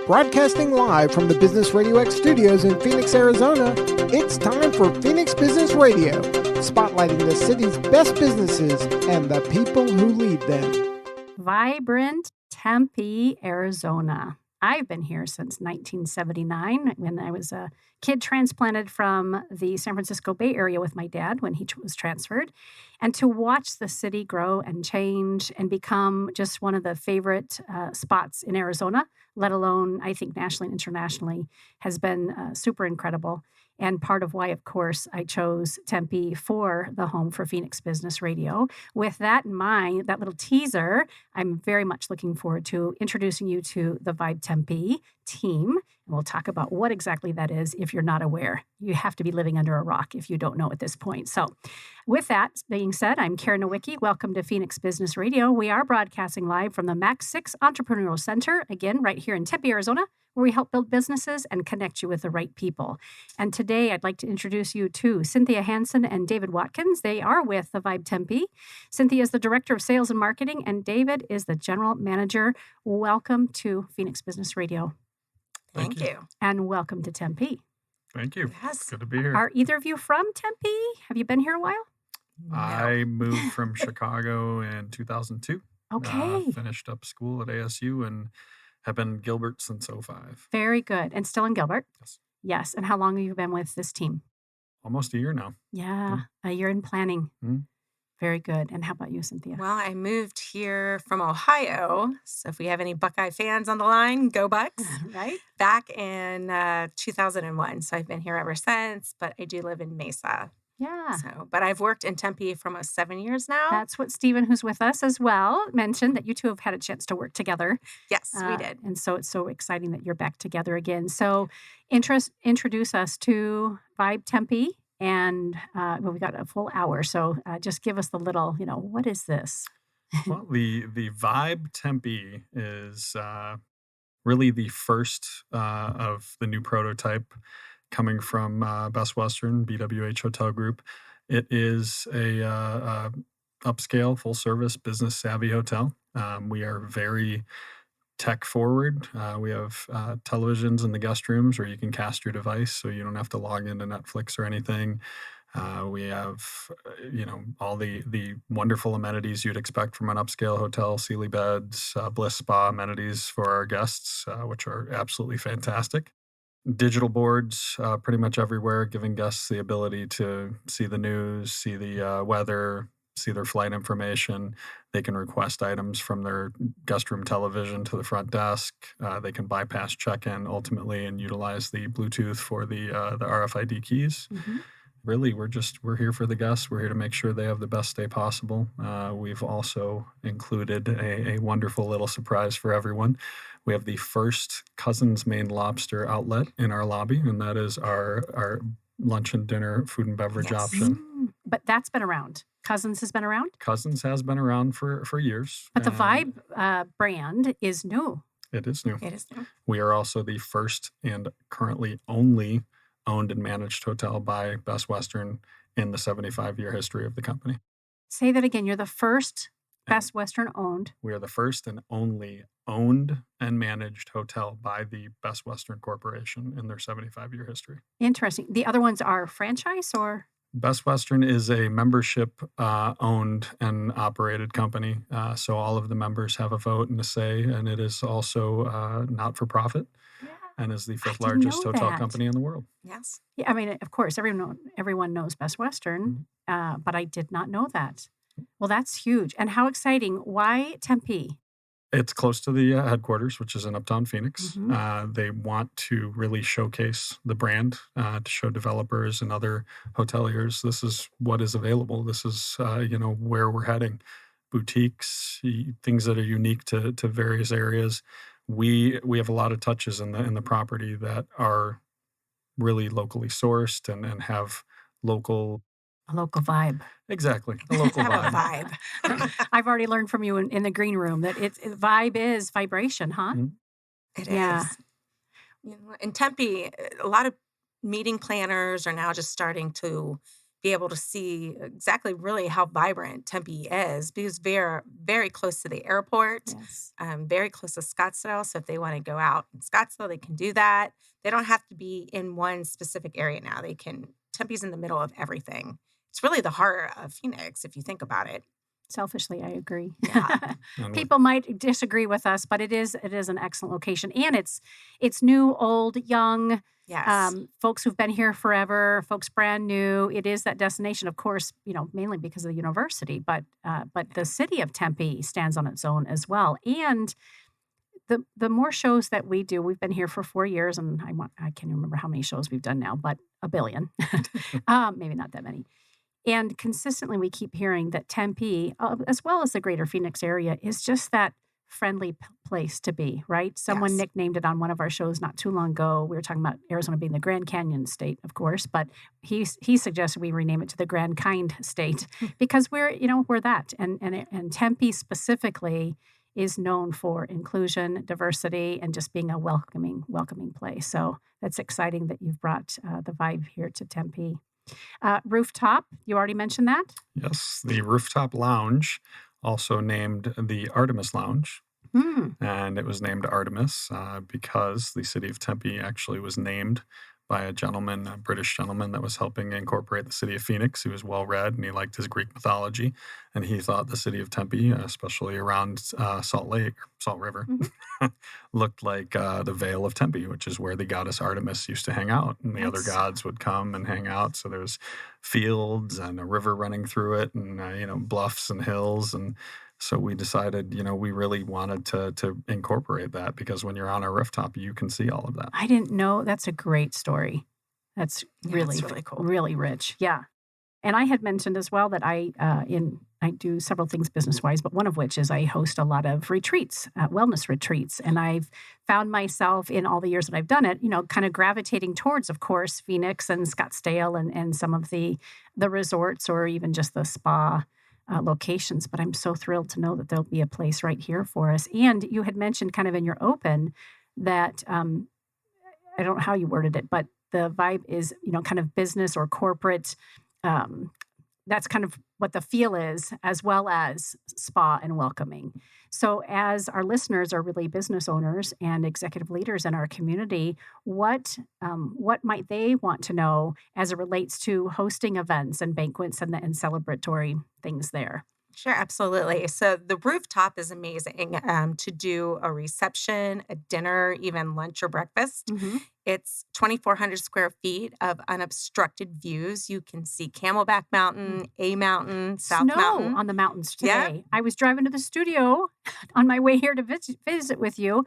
Broadcasting live from the Business RadioX studios in Phoenix, Arizona, it's time for Phoenix Business Radio, spotlighting the city's best businesses and the people who lead them. Vibrant Tempe, Arizona. I've been here since 1979 when I was a kid transplanted from the San Francisco Bay Area with my dad when he was transferred. And to watch the city grow and change and become just one of the favorite spots in Arizona, let alone, I think, nationally and internationally, has been super incredible. And part of why, of course, I chose Tempe for the home for Phoenix Business Radio. With that in mind, that little teaser, I'm very much looking forward to introducing you to the Vib Tempe team. And we'll talk about what exactly that is if you're not aware. You have to be living under a rock if you don't know at this point. So with that being said, I'm Karen Nowicki. Welcome to Phoenix Business Radio. We are broadcasting live from the Max 6 Entrepreneurial Center, again, right here in Tempe, Arizona, where we help build businesses and connect you with the right people. And today I'd like to introduce you to Cynthia Hanson and David Watkins. They are with the Vib Tempe. Cynthia is the Director of Sales and Marketing, and David is the General Manager. Welcome to Phoenix Business Radio. Thank you. And welcome to Tempe. Thank you. Yes. Good to be here. Are either of you from Tempe? Have you been here a while? I moved from Chicago in 2002. Okay. Finished up school at ASU and have been in Gilbert since '05. Very good. And still in Gilbert? Yes. Yes. And how long have you been with this team? Almost a year now. Yeah. A year in planning. Mhm. Very good. And how about you, Cynthia? Well, I moved here from Ohio. So if we have any Buckeye fans on the line, go Bucks. Right? Back in 2001. So I've been here ever since, but I do live in Mesa. Yeah. But I've worked in Tempe for almost 7 years now. That's what Stephen, who's with us as well, mentioned, that you two have had a chance to work together. Yes, we did. And so it's so exciting that you're back together again. So introduce us to Vib Tempe. And we've got a full hour. So just give us the little, what is this? Well, the Vib Tempe is really the first of the new prototype coming from Best Western BWH Hotel Group. It is a upscale, full-service, business-savvy hotel. We are very tech-forward. We have televisions in the guest rooms where you can cast your device, so you don't have to log into Netflix or anything. We have, all the wonderful amenities you'd expect from an upscale hotel: Sealy beds, Bliss Spa amenities for our guests, which are absolutely fantastic. Digital boards pretty much everywhere, giving guests the ability to see the news, see the weather, see their flight information. They can request items from their guest room television to the front desk. They can bypass check-in ultimately and utilize the Bluetooth for the RFID keys. Mm-hmm. Really, we're here for the guests. We're here to make sure they have the best day possible. We've also included a wonderful little surprise for everyone. We have the first Cousins Maine Lobster outlet in our lobby, and that is our lunch and dinner food and beverage option. But that's been around. Cousins has been around? Cousins has been around for years. But the Vib brand is new. It is new. It is new. We are also the first and currently only owned and managed hotel by Best Western in the 75-year history of the company. Say that again. You're the first Best Western owned. We are the first and only owned and managed hotel by the Best Western Corporation in their 75-year history. Interesting. The other ones are franchise or? Best Western is a membership owned and operated company. So all of the members have a vote and a say, and it is also not for profit. Yeah. And is the fifth largest hotel company in the world. Yes. Yeah, I mean, of course, everyone knows Best Western, but I did not know that. Well, that's huge. And how exciting. Why Tempe? It's close to the headquarters, which is in Uptown Phoenix. Mm-hmm. They want to really showcase the brand to show developers and other hoteliers this is what is available. This is, where we're heading. Boutiques, things that are unique to various areas. We have a lot of touches in the property that are really locally sourced and have local. A local vibe. Exactly. A local vibe. I've already learned from you in the green room that vibe is vibration, huh? It Yeah. is. In Tempe, a lot of meeting planners are now just starting to be able to see exactly really how vibrant Tempe is because we're very close to the airport, Yes. very close to Scottsdale. So if they want to go out in Scottsdale, they can do that. They don't have to be in one specific area now. Tempe's in the middle of everything. It's really the heart of Phoenix, if you think about it. Selfishly, I agree. Yeah. And People might disagree with us, but it is an excellent location, and it's new, old, young. Yes. Folks who've been here forever, folks brand new. It is that destination, of course, mainly because of the university, but the city of Tempe stands on its own as well. And the more shows that we do, we've been here for 4 years, and I can't even remember how many shows we've done now, but a billion, maybe not that many. And consistently, we keep hearing that Tempe, as well as the greater Phoenix area, is just that friendly place to be, right? Someone Yes. nicknamed it on one of our shows not too long ago. We were talking about Arizona being the Grand Canyon state, of course, but he suggested we rename it to the Grand Kind state because we're that. And Tempe specifically is known for inclusion, diversity, and just being a welcoming place. So that's exciting that you've brought the Vib here to Tempe. Rooftop, you already mentioned that? Yes, the rooftop lounge, also named the Artemis Lounge. And it was named Artemis because the city of Tempe actually was named by a British gentleman that was helping incorporate the city of Phoenix. He was well-read and he liked his Greek mythology. And he thought the city of Tempe, especially around Salt River, looked like the Vale of Tempe, which is where the goddess Artemis used to hang out. And the other Nice. gods would come and hang out. So there's fields and a river running through it and, bluffs and hills. And so we decided, we really wanted to incorporate that because when you're on a rooftop, you can see all of that. I didn't know. That's a great story. That's Yeah, really, it's really cool. really rich. Yeah. And I had mentioned as well that I do several things business-wise, but one of which is I host a lot of retreats, wellness retreats. And I've found myself in all the years that I've done it, kind of gravitating towards, of course, Phoenix and Scottsdale and some of the resorts or even just the spa locations. But I'm so thrilled to know that there'll be a place right here for us. And you had mentioned kind of in your open that I don't know how you worded it, but the Vib is, kind of business or corporate. That's kind of what the feel is, as well as spa and welcoming. So as our listeners are really business owners and executive leaders in our community, what might they want to know as it relates to hosting events and banquets and celebratory things there? Sure, absolutely. So the rooftop is amazing to do a reception, a dinner, even lunch or breakfast. It's 2,400 square feet of unobstructed views. You can see Camelback Mountain, A Mountain, South Snow Mountain. on the mountains Yeah. today. I was driving to the studio on my way here to visit with you.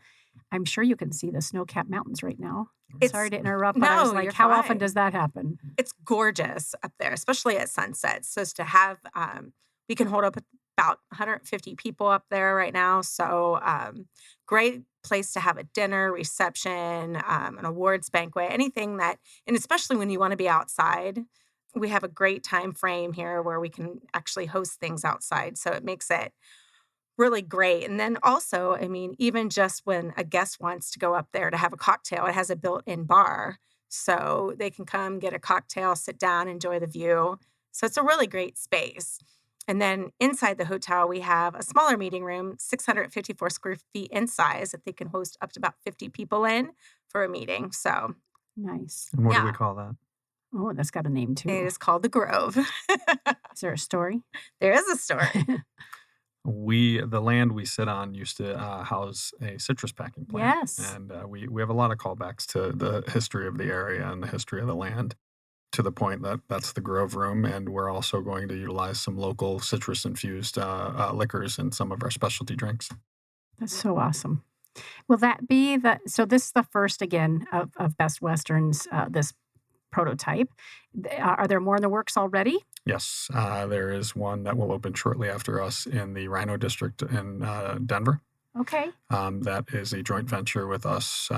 I'm sure you can see the snow-capped mountains right now. Sorry to interrupt, but I was No, like, you're how often fine. does that happen? It's gorgeous up there, especially at sunset. So as to have, we can hold up about 150 people up there right now. So great place to have a dinner, reception, an awards banquet, anything that, and especially when you want to be outside, we have a great time frame here where we can actually host things outside. So it makes it really great. And then also, even just when a guest wants to go up there to have a cocktail, it has a built-in bar. So they can come get a cocktail, sit down, enjoy the view. So it's a really great space. And then inside the hotel, we have a smaller meeting room, 654 square feet in size, that they can host up to about 50 people in for a meeting. So Nice. And what do we Yeah. call that? Oh, that's got a name too. it is called the Grove. Is there a story? There is a story. The land we sit on used to house a citrus packing plant. Yes. And we have a lot of callbacks to the history of the area and the history of the land, to the point that that's the Grove Room. And we're also going to utilize some local citrus-infused liquors in some of our specialty drinks. That's so awesome. Will that be so this is the first, again, of Best Westerns, this prototype. Are there more in the works already? Yes, there is one that will open shortly after us in the Rhino District in Denver. Okay. That is a joint venture with us,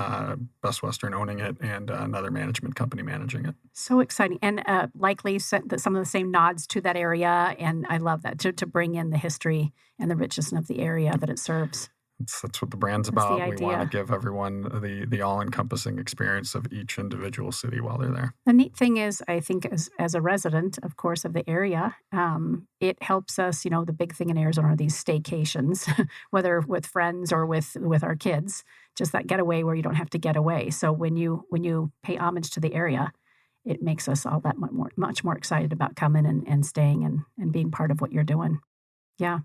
Best Western owning it, and another management company managing it. So exciting. And likely some of the same nods to that area. And I love that, to bring in the history and the richness of the area that it serves. That's what the brand's That's the about. We want to idea. give everyone the all-encompassing experience of each individual city while they're there. The neat thing is, I think, as a resident, of course, of the area, it helps us. The big thing in Arizona are these staycations, whether with friends or with our kids. Just that getaway where you don't have to get away. So when you pay homage to the area, it makes us all that much more excited about coming and staying and being part of what you're doing. Yeah.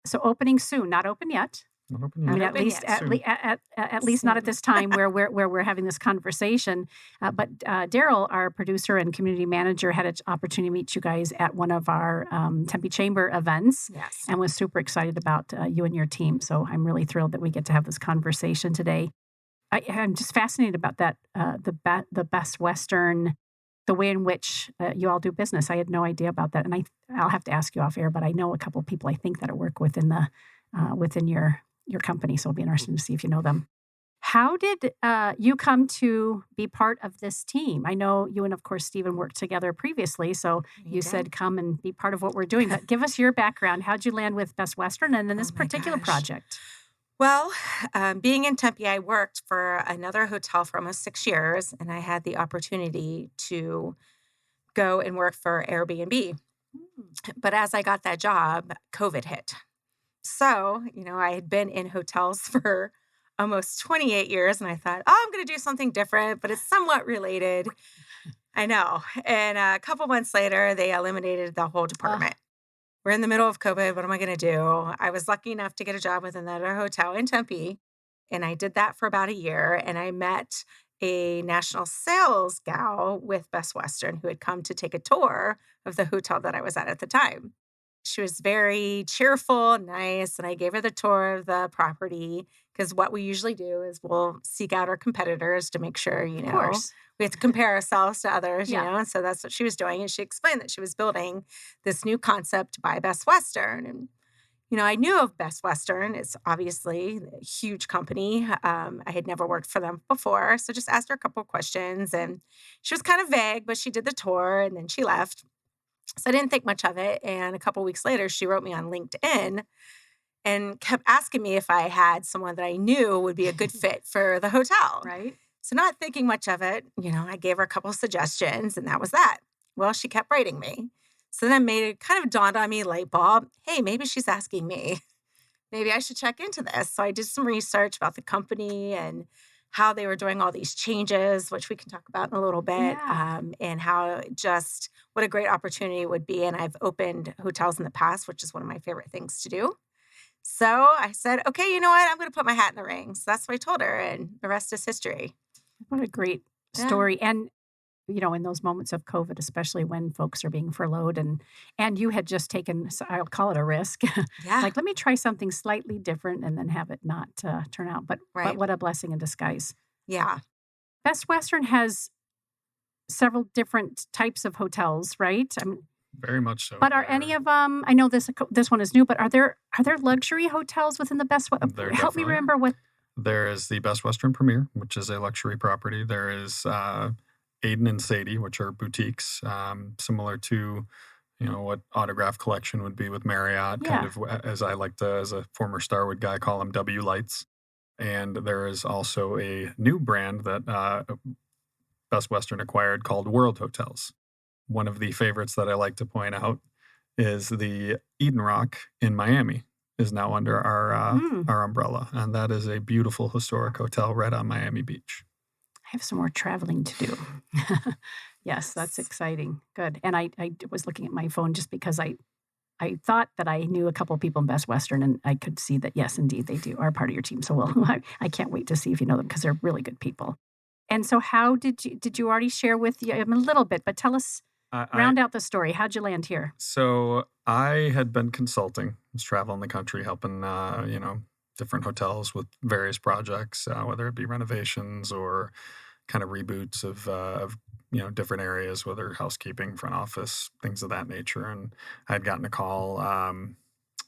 So opening soon, not open yet. Not open I yet. mean, Not at open least yet. at least not at Soon. this time where we're having this conversation. But Daryl, our producer and community manager, had an opportunity to meet you guys at one of our Tempe Chamber events, Yes. and was super excited about you and your team. So I'm really thrilled that we get to have this conversation today. I'm just fascinated about that the Best Western, the way in which you all do business. I had no idea about that, and I'll have to ask you off air. But I know a couple of people I think that work within your company, so it'll be interesting to see if you know them. How did you come to be part of this team? I know you and, of course, Stephen worked together previously, so We you did. said come and be part of what we're doing. But give us your background. How'd you land with Best Western and then this Oh my particular gosh. project? Well, being in Tempe, I worked for another hotel for almost 6 years, and I had the opportunity to go and work for Airbnb. But as I got that job, COVID hit. So, I had been in hotels for almost 28 years, and I thought, oh, I'm going to do something different, but it's somewhat related. I know. And a couple months later, they eliminated the whole department. We're in the middle of COVID. What am I going to do? I was lucky enough to get a job with another hotel in Tempe, and I did that for about a year. And I met a national sales gal with Best Western who had come to take a tour of the hotel that I was at the time. She was very cheerful, nice, and I gave her the tour of the property because what we usually do is we'll seek out our competitors to make sure, Of course. we have to compare ourselves to others, Yeah. and so that's what she was doing. And she explained that she was building this new concept by Best Western. And, I knew of Best Western. It's obviously a huge company. I had never worked for them before. So just asked her a couple of questions, and she was kind of vague, but she did the tour and then she left. So I didn't think much of it. And a couple weeks later, she wrote me on LinkedIn and kept asking me if I had someone that I knew would be a good fit for the hotel. Right? So not thinking much of it, I gave her a couple of suggestions, and that was that. Well, she kept writing me. So then it kind of dawned on me, light bulb, hey, maybe she's asking me. Maybe I should check into this. So I did some research about the company and how they were doing all these changes, which we can talk about in a little bit, Yeah. and how what a great opportunity it would be. And I've opened hotels in the past, which is one of my favorite things to do. So I said, okay, you know what? I'm going to put my hat in the ring. So that's what I told her, and the rest is history. What a great Yeah. story. And in those moments of COVID, especially when folks are being furloughed and you had just taken, so I'll call it a risk, Yeah. like, let me try something slightly different and then have it not turn out. But Right. what a blessing in disguise. Yeah. Best Western has several different types of hotels, right? I mean, Very much so. but are any of them? I know this one is new, but are there luxury hotels within the Best? There Help me definitely are. remember what. There is the Best Western Premier, which is a luxury property. There is Aiden and Sadie, which are boutiques, similar to, what Autograph Collection would be with Marriott, kind of as I like to, as a former Starwood guy, call them W Lights. And there is also a new brand that Best Western acquired called World Hotels. One of the favorites that I like to point out is the Eden Rock in Miami is now under our umbrella. And that is a beautiful historic hotel right on Miami Beach. I have some more traveling to do. Yes, that's exciting. Good. And I was looking at my phone just because I thought that I knew a couple of people in Best Western, and I could see that, yes, indeed, they are part of your team. So I can't wait to see if you know them because they're really good people. And so how did you already share with you a little bit, but tell us, round out the story. How'd you land here? So I had been consulting, was traveling the country, helping, different hotels with various projects, whether it be renovations or kind of reboots of different areas, whether housekeeping, front office, things of that nature. And I had gotten a call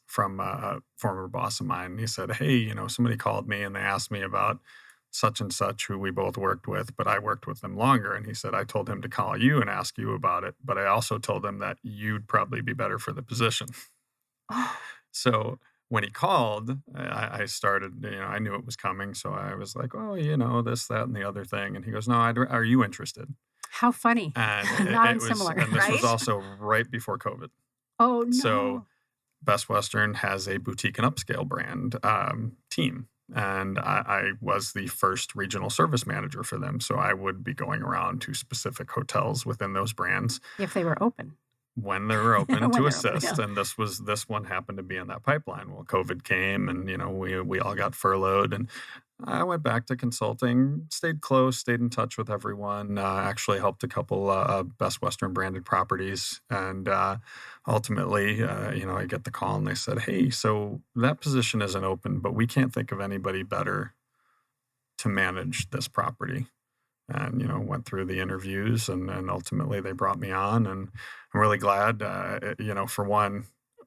from a former boss of mine. He said, hey, somebody called me and they asked me about such and such who we both worked with, but I worked with them longer. And he said, I told him to call you and ask you about it, but I also told him that you'd probably be better for the position. Oh, So when he called, I started, I knew it was coming. So I was like, oh, this, that, and the other thing. And he goes, no, are you interested? How funny. And Not it was, unsimilar. and this was Right? also right before COVID. Oh, no. So Best Western has a boutique and upscale brand team. And I was the first regional service manager for them. So I would be going around to specific hotels within those brands If they were open. when they were open When to they're assist. open, yeah. And this one happened to be in that pipeline. Well, COVID came and, we all got furloughed, and I went back to consulting, stayed close, stayed in touch with everyone, actually helped a couple Best Western branded properties. And ultimately, I get the call and they said, hey, so that position isn't open, but we can't think of anybody better to manage this property. And, went through the interviews and ultimately they brought me on. And I'm really glad, for one,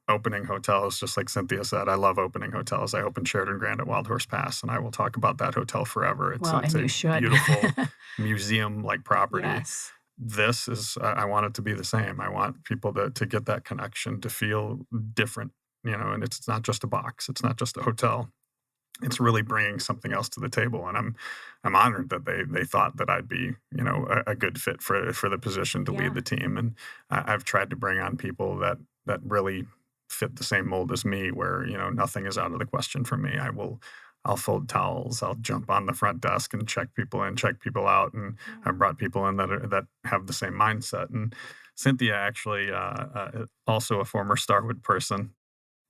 opening hotels, just like Cynthia said, I love opening hotels. I opened Sheraton Grand at Wild Horse Pass, and I will talk about that hotel forever. It's Well, and a you should. beautiful museum-like property. Yes. This is, I want it to be the same. I want people to get that connection, to feel different, and it's not just a box. It's not just a hotel. It's really bringing something else to the table. And I'm honored that they thought that I'd be, a good fit for the position to Yeah. lead the team. And I've tried to bring on people that really fit the same mold as me, where, nothing is out of the question for me. I'll fold towels. I'll jump on the front desk and check people in, check people out. And I've brought people in that have the same mindset. And Cynthia actually, also a former Starwood person.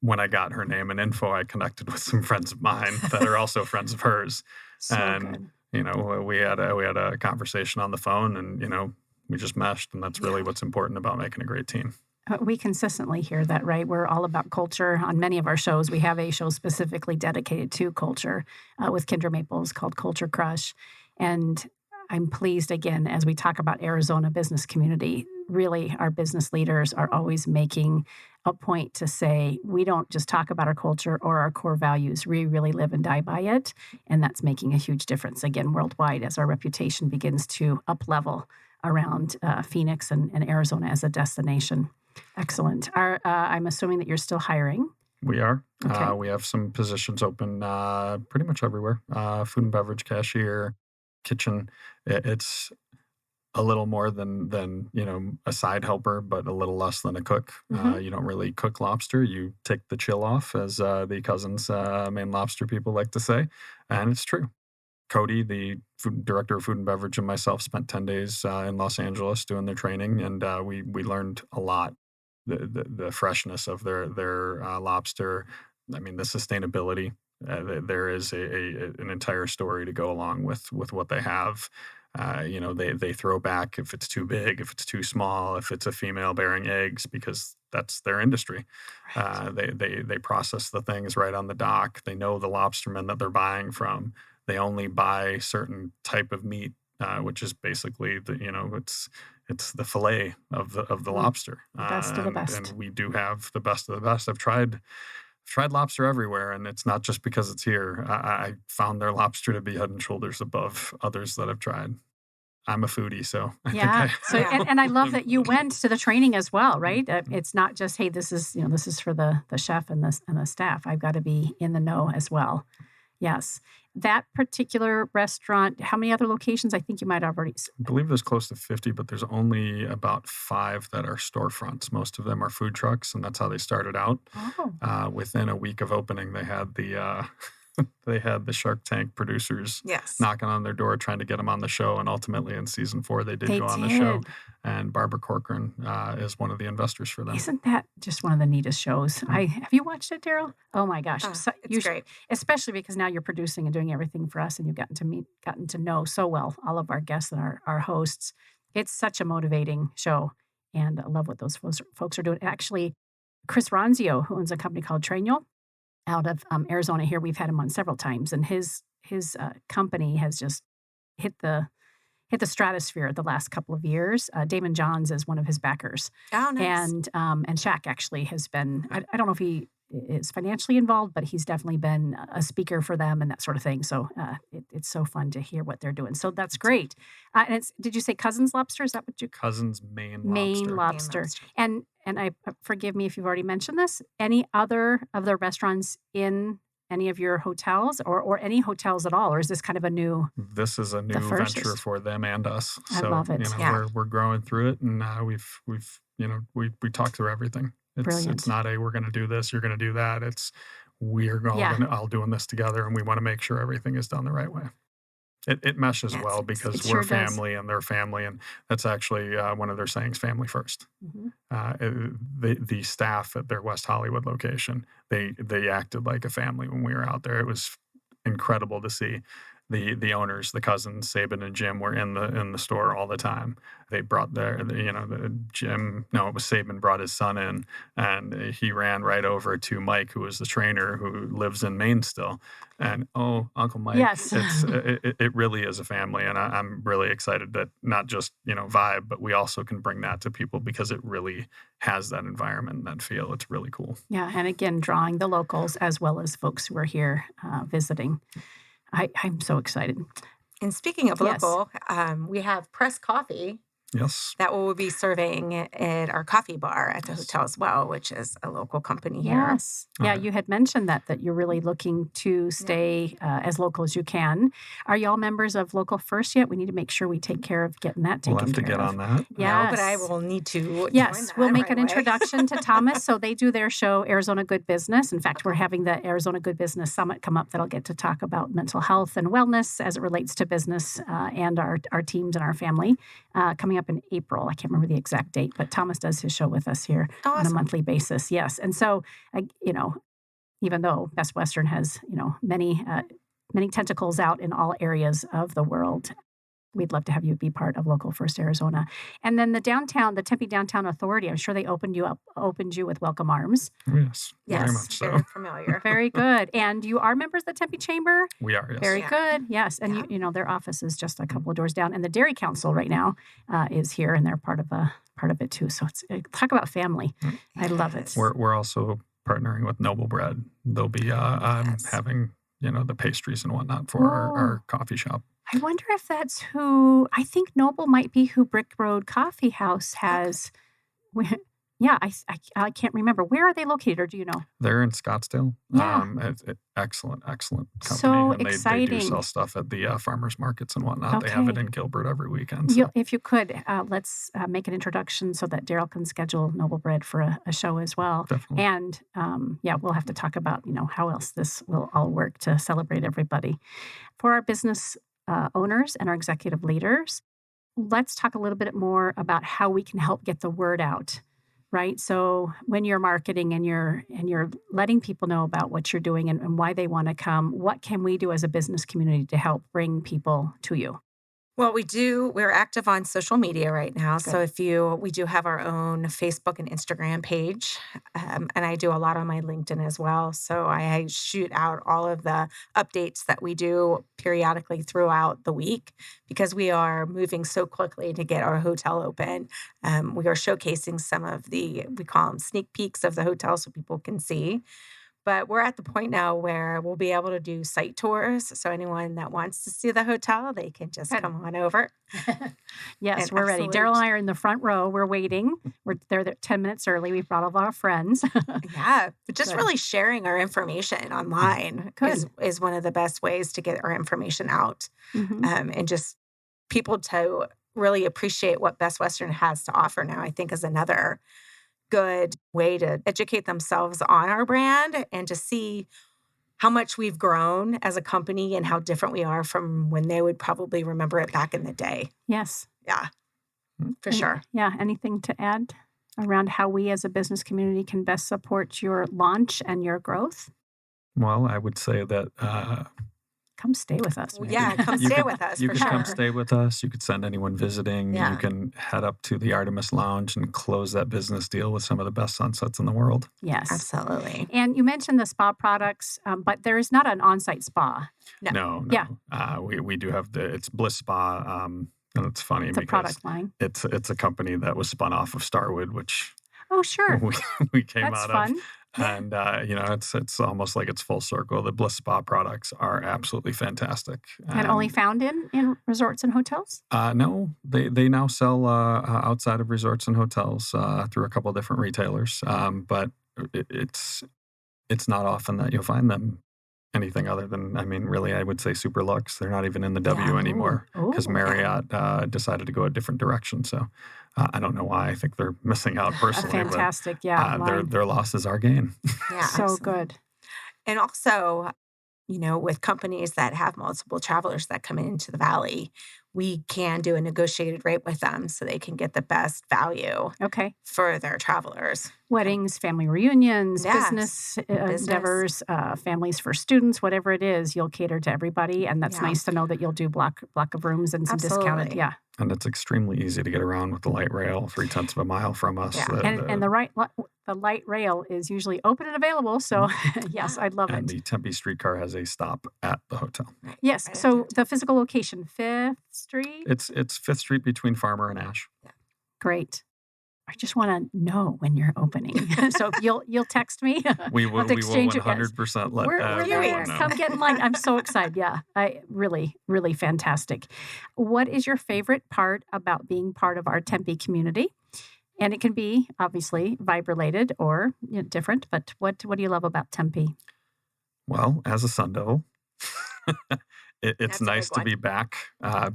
When I got her name and info, I connected with some friends of mine that are also friends of hers. So And, good. we had a conversation on the phone, and, we just meshed. And that's really what's important about making a great team. We consistently hear that, right? We're all about culture. On many of our shows, we have a show specifically dedicated to culture with Kendra Maples called Culture Crush. And I'm pleased, again, as we talk about Arizona business community, really our business leaders are always making a point to say, we don't just talk about our culture or our core values. We really live and die by it. And that's making a huge difference, again, worldwide, as our reputation begins to up-level around Phoenix and Arizona as a destination. Excellent. I'm assuming that you're still hiring. We are. Okay. We have some positions open pretty much everywhere. Food and beverage cashier, kitchen. It's a little more than a side helper, but a little less than a cook. Mhm. You don't really cook lobster. You take the chill off, as the Cousins Maine lobster people like to say. And it's true. Cody, the director of food and beverage, and myself spent 10 days in Los Angeles doing their training, and we learned a lot. The freshness of their lobster. I mean, the sustainability. There is an entire story to go along with what they have. They throw back if it's too big, if it's too small, if it's a female bearing eggs, because that's their industry. Right. They process the things right on the dock. They know the lobstermen that they're buying from. They only buy certain type of meat, which is basically it's the fillet of the lobster. Best of the best. And we do have the best of the best. I've tried lobster everywhere, and it's not just because it's here. I found their lobster to be head and shoulders above others that I've tried. I'm a foodie, so I Yeah. think So, Yeah. and I love that you went to the training as well, right? It's not just, hey, this is for the chef and the staff. I've got to be in the know as well. Yes. That particular restaurant, how many other locations? I think you might have already. I believe there's close to 50, but there's only about 5 that are storefronts. Most of them are food trucks, and that's how they started out. Oh, Within a week of opening, they had the Shark Tank producers Yes. knocking on their door trying to get them on the show, and ultimately in season 4 they did they go on the show. did. And Barbara Corcoran is one of the investors for them. Isn't that just one of the neatest shows? Have you watched it, Daryl? Oh my gosh. Oh, So- you it's should- great. especially because now you're producing and doing everything for us, and you've gotten to know so well all of our guests and our hosts. It's such a motivating show, and I love what those folks are doing. Actually, Chris Ronzio, who owns a company called Trainul out of Arizona here, we've had him on several times, and his company has just hit the stratosphere the last couple of years. Damon Johns is one of his backers, Oh, nice. and Shaq actually has been. I don't know if he is financially involved, but he's definitely been a speaker for them and that sort of thing. So it's so fun to hear what they're doing. So that's great. And did you say Cousins Lobster? Is that what you? Cousin's Maine Maine Lobster. lobster. And I forgive me if you've already mentioned this. Any other of the restaurants in any of your hotels or any hotels at all? Or is this kind of a new? This is a new first? venture for them and us. I So, love it. we're growing through it, and we talk through everything. Brilliant. It's not we're going to do this, you're going to do that. It's we're all doing this together, and we want to make sure everything is done the right way. It meshes Yes, well it because sure we're does. family and they're family, and that's actually one of their sayings: family first. Mhm. The staff at their West Hollywood location, they acted like a family when we were out there. It was incredible to see. The owners, the cousins, Saban and Jim, were in the store all the time. They brought Saban brought his son in, and he ran right over to Mike, who was the trainer, who lives in Maine still. And Uncle Mike, Yes. it really is a family, and I'm really excited that not just Vib, but we also can bring that to people because it really has that environment and that feel. It's really cool. Yeah. And again, drawing the locals as well as folks who are here visiting. I'm so excited. And speaking of Yes. local, we have Press Coffee Yes. that will be serving at our coffee bar at the hotel as well, which is a local company here. Yes. Yeah, Okay. you had mentioned that you're really looking to stay as local as you can. Are y'all members of Local First yet? We need to make sure we take care of getting that taken We'll have to care get of. on that. Yes. No, but I will need to join Yes, that we'll make right an away. introduction to Thomas. So they do their show, Arizona Good Business. In fact, we're having the Arizona Good Business Summit come up that'll get to talk about mental health and wellness as it relates to business and our teams and our family coming up in April. I can't remember the exact date, but Thomas does his show with us here on a Awesome. monthly basis. Yes. And so, even though Best Western has, many tentacles out in all areas of the world, we'd love to have you be part of Local First Arizona. And then the Tempe Downtown Authority, I'm sure they opened you with welcome arms. Yes. Very Yes, much so. very familiar. Very good. And you are members of the Tempe Chamber? We are. Yes. Very Yeah. good. Yes. And their office is just a couple of doors down. And the Dairy Council right now is here, and they're part of it too. So it's talk about family. I love it. We're also partnering with Noble Bread. They'll be Yes. having the pastries and whatnot for our coffee shop. I wonder if that's who, I think Noble might be who Brick Road Coffee House has. Yeah, I can't remember. Where are they located, or do you know? They're in Scottsdale. Yeah. Excellent company. So and they do exciting. sell stuff at the farmers markets and whatnot. They have it Okay. in Gilbert every weekend. So. If you could, let's make an introduction so that Daryl can schedule Noble Bread for a show as well. Definitely. And we'll have to talk about how else this will all work to celebrate everybody. For our business owners and our executive leaders, let's talk a little bit more about how we can help get the word out. Right. So when you're marketing and you're letting people know about what you're doing and why they want to come, what can we do as a business community to help bring people to you? Well, we're active on social media right now. So we do have our own Facebook and Instagram page. And I do a lot on my LinkedIn as well. So I shoot out all of the updates that we do periodically throughout the week because we are moving so quickly to get our hotel open. We are showcasing some of we call them sneak peeks of the hotel so people can see. But we're at the point now where we'll be able to do site tours. So anyone that wants to see the hotel, they can just come on over. Yes, And we're ready. absolute- Daryl and I are in the front row. We're waiting. We're there 10 minutes early. We've brought all of our friends. Yeah, but just Good. really sharing our information online is one of the best ways to get our information out Mhm. and just people to really appreciate what Best Western has to offer now, I think is another good way to educate themselves on our brand and to see how much we've grown as a company and how different we are from when they would probably remember it back in the day. Yes. Yeah, for Any- sure. Yeah. Anything to add around how we as a business community can best support your launch and your growth? Well, I would say that Come stay with us. Well, maybe. yeah, come you stay could- with us you for could sure. come stay with us. You could send anyone visiting. Yeah. You can head up to the Artemis Lounge and close that business deal with some of the best sunsets in the world. Yes. Absolutely. And you mentioned the spa products, but there is not an on-site spa. No. Yeah. We do have it's Bliss Spa. And it's funny It's a because product line. it's a company that was spun off of Starwood, which Oh, sure. we came That's out fun. And it's almost like it's full circle. The Bliss Spa products are absolutely fantastic. And only found in resorts and hotels? No, they now sell outside of resorts and hotels through a couple of different retailers. But it's not often that you'll find them anything other than, really, I would say Super Lux. They're not even in the W anymore because Marriott decided to go a different direction. So I don't know why. I think they're missing out personally. Fantastic, but, their loss is our gain. Yeah, so absolutely. good. And also, with companies that have multiple travelers that come into the valley, we can do a negotiated rate with them so they can get the best value for their travelers. Weddings, family reunions, Yes. business endeavors, families for students, whatever it is, you'll cater to everybody. And that's nice to know that you'll do block of rooms and some discounted. Yeah. And it's extremely easy to get around with the light rail, 0.3 of a mile from us. Yeah. And the light rail is usually open and available. So yes, I love and it. the Tempe streetcar has a stop at the hotel. Yes. Right So the physical location, 5th Street? It's 5th Street between Farmer and Ash. Yeah. Great. I just want to know when you're opening. So you'll text me. We will 100% let we're everyone there. know. Come get in line. I'm so excited. Yeah. I really, really fantastic. What is your favorite part about being part of our Tempe community? And it can be obviously Vib related or different, but what do you love about Tempe? Well, as a Sun Devil, it's That's a nice big to one. be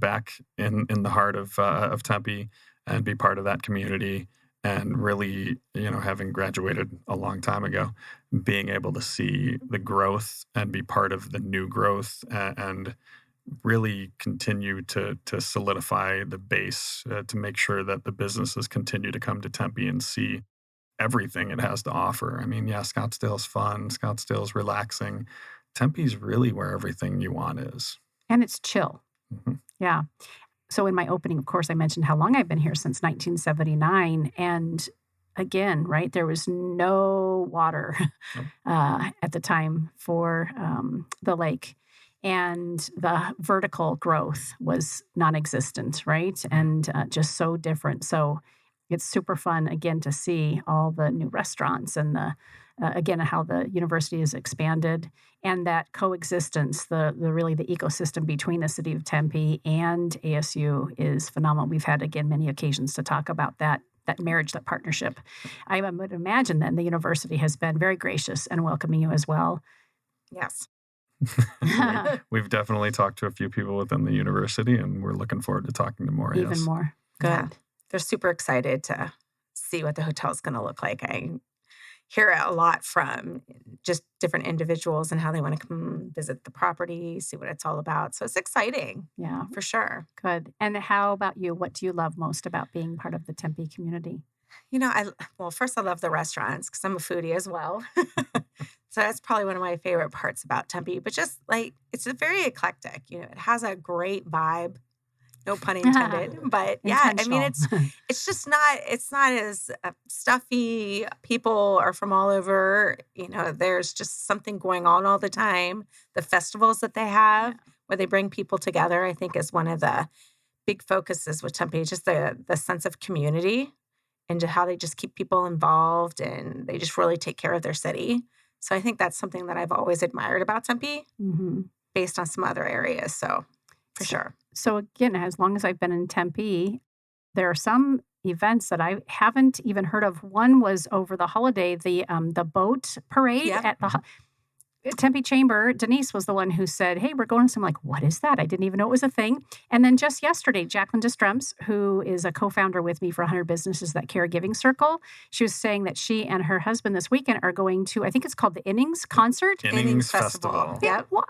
back in the heart of Tempe and be part of that community. And really, having graduated a long time ago, being able to see the growth and be part of the new growth and really continue to solidify the base to make sure that the businesses continue to come to Tempe and see everything it has to offer. Scottsdale's fun. Scottsdale's relaxing. Tempe's really where everything you want is. And it's chill. Mm-hmm. Yeah. So in my opening, of course, I mentioned how long I've been here since 1979. And again, right, there was no water at the time for the lake. And the vertical growth was non-existent, right? And just so different. So it's super fun, again, to see all the new restaurants and again, how the university has expanded and that coexistence, the ecosystem between the city of Tempe and ASU is phenomenal. We've had, again, many occasions to talk about that marriage, that partnership. I would imagine then the university has been very gracious and welcoming you as well. Yes. We've definitely talked to a few people within the university, and we're looking forward to talking to more. Even more. Good. Yeah. They're super excited to see what the hotel's going to look like. I hear it a lot from just different individuals and how they want to come visit the property, see what it's all about. So it's exciting. Yeah. For sure. Good. And how about you? What do you love most about being part of the Tempe community? First I love the restaurants because I'm a foodie as well. So that's probably one of my favorite parts about Tempe. But just it's a very eclectic. It has a great vibe. No pun intended. But yeah, it's just not as stuffy. People are from all over. There's just something going on all the time. The festivals that they have where they bring people together, I think is one of the big focuses with Tempe, just the sense of community and how they just keep people involved and they just really take care of their city. So I think that's something that I've always admired about Tempe based on some other areas. So for sure. So again, as long as I've been in Tempe, there are some events that I haven't even heard of. One was over the holiday, the boat parade at the Tempe Chamber. Denise was the one who said, "Hey, we're going." So I'm like, "What is that?" I didn't even know it was a thing. And then just yesterday, Jacqueline Destremps, who is a co-founder with me for 100 Businesses, that caregiving circle, she was saying that she and her husband this weekend are going to, I think it's called the Innings Concert. Innings Festival. Yeah. What?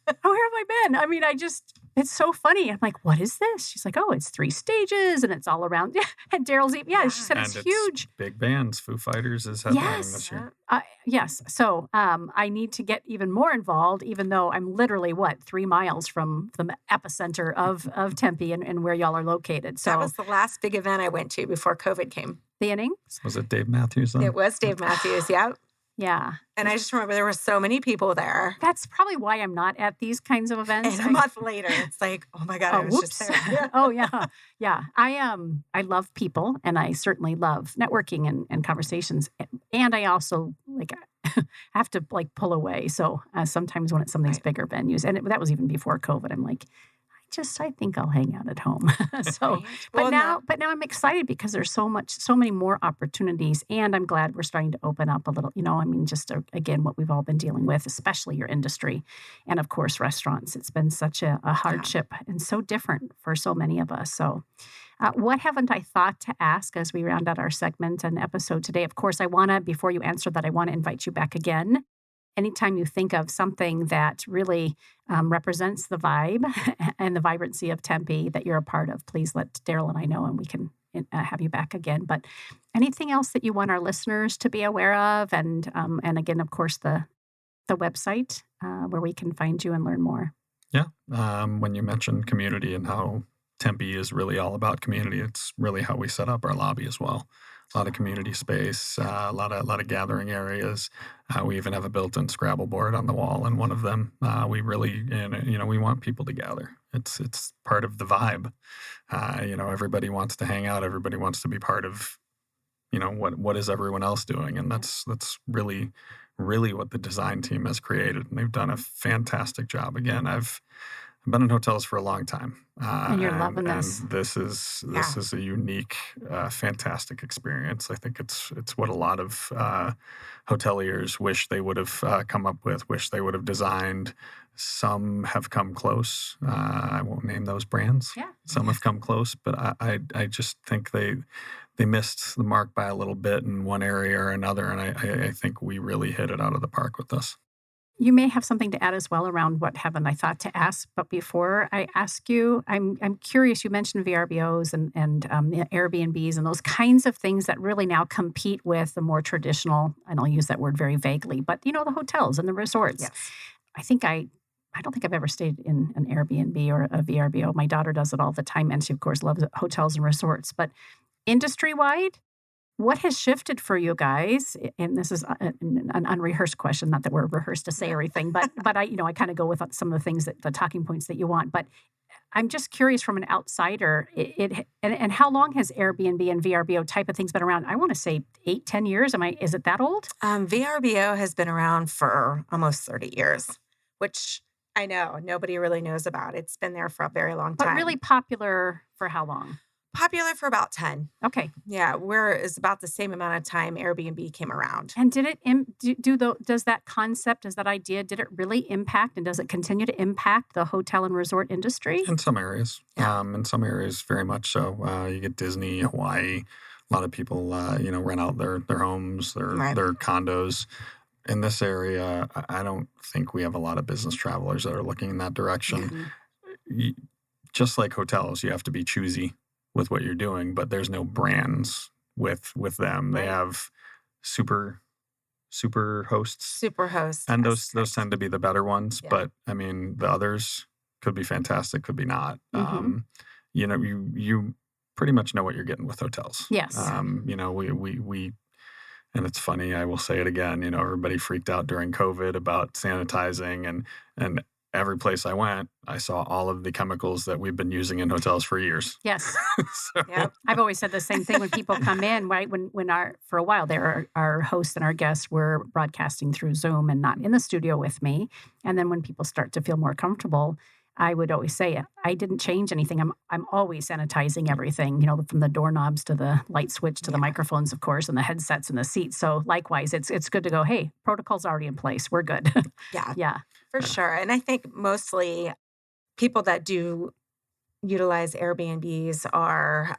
Where have I been? It's so funny. I'm like, what is this? She's like, oh, it's 3 stages and it's all around. Yeah. And Daryl's, she said it's huge. Big bands. Foo Fighters is headlining this year. Yes. So I need to get even more involved, even though I'm literally, 3 miles from the epicenter of Tempe and where y'all are located. So that was the last big event I went to before COVID came. The Innings? Was it Dave Matthews then? It was Dave Matthews, yeah. Yeah. And I just remember there were so many people there. That's probably why I'm not at these kinds of events. And a month later, it's like, oh my God, I was just there. Oh, yeah. Yeah. I love people and I certainly love networking and conversations. And I also have to pull away. So sometimes when it's some of these bigger venues, and that was even before COVID, I'm like, I think I'll hang out at home. So, Right. Well, but now I'm excited because there's so many more opportunities, and I'm glad we're starting to open up a little. Just again, what we've all been dealing with, especially your industry, and of course restaurants. It's been such a hardship and so different for so many of us. So, what haven't I thought to ask as we round out our segment and episode today? Of course, before you answer that, I want to invite you back again. Anytime you think of something that really represents the vibe and the vibrancy of Tempe that you're a part of, please let Daryl and I know, and we can have you back again. But anything else that you want our listeners to be aware of, and again, of course, the website where we can find you and learn more. Yeah, when you mentioned community and how Tempe is really all about community, it's really how we set up our lobby as well. A lot of community space, a lot of gathering areas. We even have a built-in Scrabble board on the wall in one of them. We really, we want people to gather. It's part of the vibe. Everybody wants to hang out. Everybody wants to be part of, what is everyone else doing, and that's really, really what the design team has created. And they've done a fantastic job. Again, I've been in hotels for a long time. And you're loving this. And this is a unique, fantastic experience. I think it's what a lot of hoteliers wish they would have come up with, wish they would have designed. Some have come close. I won't name those brands. Yeah. Some have come close, but I just think they missed the mark by a little bit in one area or another, and I think we really hit it out of the park with this. You may have something to add as well around what haven't I thought to ask. But before I ask you, I'm curious. You mentioned VRBOs and Airbnbs and those kinds of things that really now compete with the more traditional, and I'll use that word very vaguely, but the hotels and the resorts. Yes. I don't think I've ever stayed in an Airbnb or a VRBO. My daughter does it all the time, and she, of course, loves hotels and resorts. But industry-wide, what has shifted for you guys? And this is an unrehearsed question, not that we're rehearsed to say everything, but I kind of go with some of the things the talking points that you want. But I'm just curious from an outsider, and how long has Airbnb and VRBO type of things been around? I want to say 8-10 years. Is it that old? VRBO has been around for almost 30 years, which I know nobody really knows about. It's been there for a very long time. But really popular for how long? Popular for about 10. Okay. Yeah, it's about the same amount of time Airbnb came around. And did it does that concept, does that idea, did it really impact, and does it continue to impact the hotel and resort industry? In some areas. Yeah. In some areas, very much so. You get Disney, Hawaii. A lot of people, rent out their homes, their condos. In this area, I don't think we have a lot of business travelers that are looking in that direction. Mm-hmm. Just like hotels, you have to be choosy with what you're doing, but there's no brands with them. They have super hosts. Super hosts. And those tend to be the better ones. Yeah. But the others could be fantastic, could be not. Mm-hmm. You pretty much know what you're getting with hotels. Yes. We and it's funny, I will say it again, everybody freaked out during COVID about sanitizing, and every place I went, I saw all of the chemicals that we've been using in hotels for years. Yes. Yep. I've always said the same thing when people come in, right? For a while there, our hosts and our guests were broadcasting through Zoom and not in the studio with me. And then when people start to feel more comfortable, I would always say, I didn't change anything. I'm always sanitizing everything, from the doorknobs to the light switch to the microphones, of course, and the headsets and the seats. So likewise, it's good to go, hey, protocol's already in place. We're good. Yeah. Yeah. For sure. And I think mostly people that do utilize Airbnbs are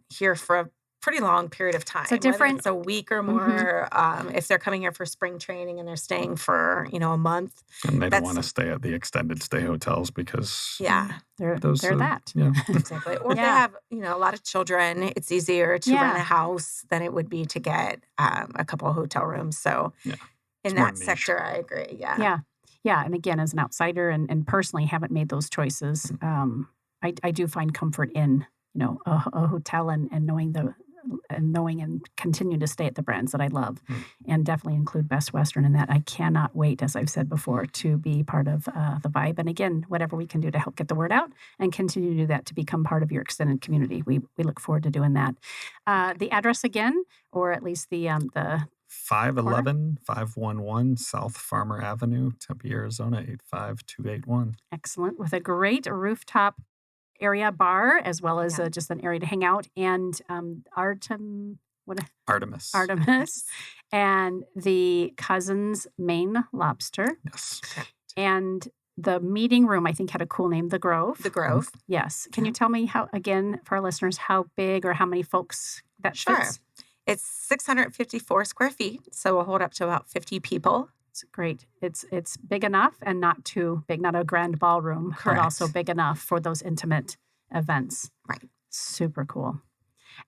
here for a pretty long period of time. So different. Whether it's a week or more. Mm-hmm. If they're coming here for spring training and they're staying for, a month. And they don't want to stay at the extended stay hotels because they're that. Yeah. Exactly. Or they have, a lot of children. It's easier to rent a house than it would be to get a couple of hotel rooms. So in that sector, I agree. Yeah. Yeah. Yeah. And again, as an outsider and personally haven't made those choices, I do find comfort in, a hotel and knowing and continue to stay at the brands that I love, and definitely include Best Western in that. I cannot wait, as I've said before, to be part of the Vibe. And again, whatever we can do to help get the word out and continue to do that to become part of your extended community. We look forward to doing that. The address again, or at least the 511 South Farmer Avenue, Tempe, Arizona, 85281. Excellent. With a great rooftop area bar, as well as just an area to hang out, and Artemis. And the Cousin's Maine Lobster. Yes. And the meeting room, I think, had a cool name, The Grove. The Grove. Yes. Can you tell me how, again, for our listeners, how big or how many folks that fits? It's 654 square feet, so we'll hold up to about 50 people. It's great. It's big enough and not too big, not a grand ballroom, Correct. but also big enough for those intimate events. Right. Super cool.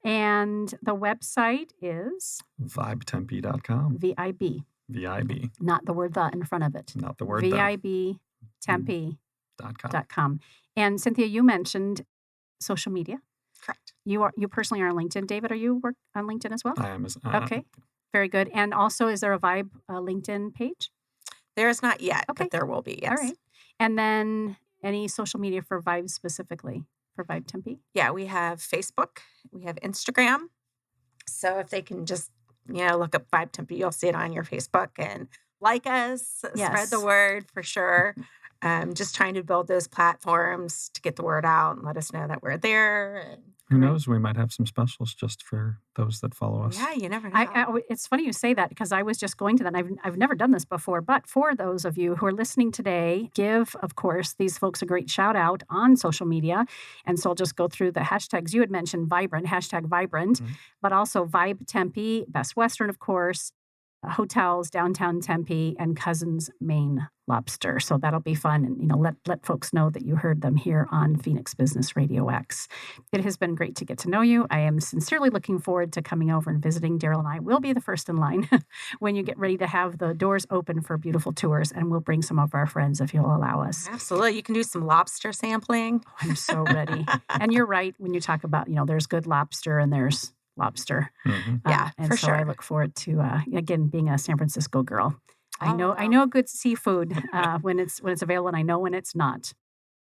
And the website is VibTempe.com. VIB. VIB. Not the word "the" in front of it. Not the word VIB Tempe.com. .com. And Cynthia, you mentioned social media. Correct. You personally are on LinkedIn. David, are you on LinkedIn as well? I am. Okay. Very good. And also, is there a Vib LinkedIn page? There is not yet, Okay. but there will be, yes. All right. And then any social media for Vib specifically, for Vib Tempe? Yeah, we have Facebook. We have Instagram. So if they can just, look up Vib Tempe, you'll see it on your Facebook and like us, spread the word for sure. Just trying to build those platforms to get the word out and let us know that we're there. Who knows? We might have some specials just for those that follow us. Yeah, you never know. It's funny you say that because I was just going to that. I've never done this before, but for those of you who are listening today, give, of course, these folks a great shout out on social media. And so I'll just go through the hashtags. You had mentioned Vibrant, #Vibrant, but also Vib Tempe, Best Western, of course, hotels, Downtown Tempe, and Cousin's Maine Lobster. So that'll be fun. And, let folks know that you heard them here on Phoenix Business RadioX. It has been great to get to know you. I am sincerely looking forward to coming over and visiting. Daryl and I will be the first in line when you get ready to have the doors open for beautiful tours. And we'll bring some of our friends if you'll allow us. Absolutely. You can do some lobster sampling. Oh, I'm so ready. And you're right when you talk about, there's good lobster and there's lobster. Yeah, and for so sure. I look forward to again being a San Francisco girl. I know good seafood when it's available, and I know when it's not.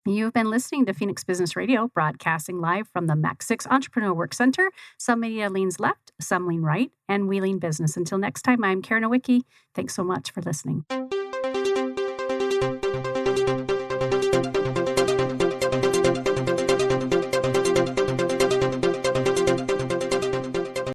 You've been listening to Phoenix Business Radio, broadcasting live from the Mac 6 Entrepreneur Work Center. Some media leans left, some lean right, and we lean business. Until next time, I'm Karen Nowicki. Thanks so much for listening.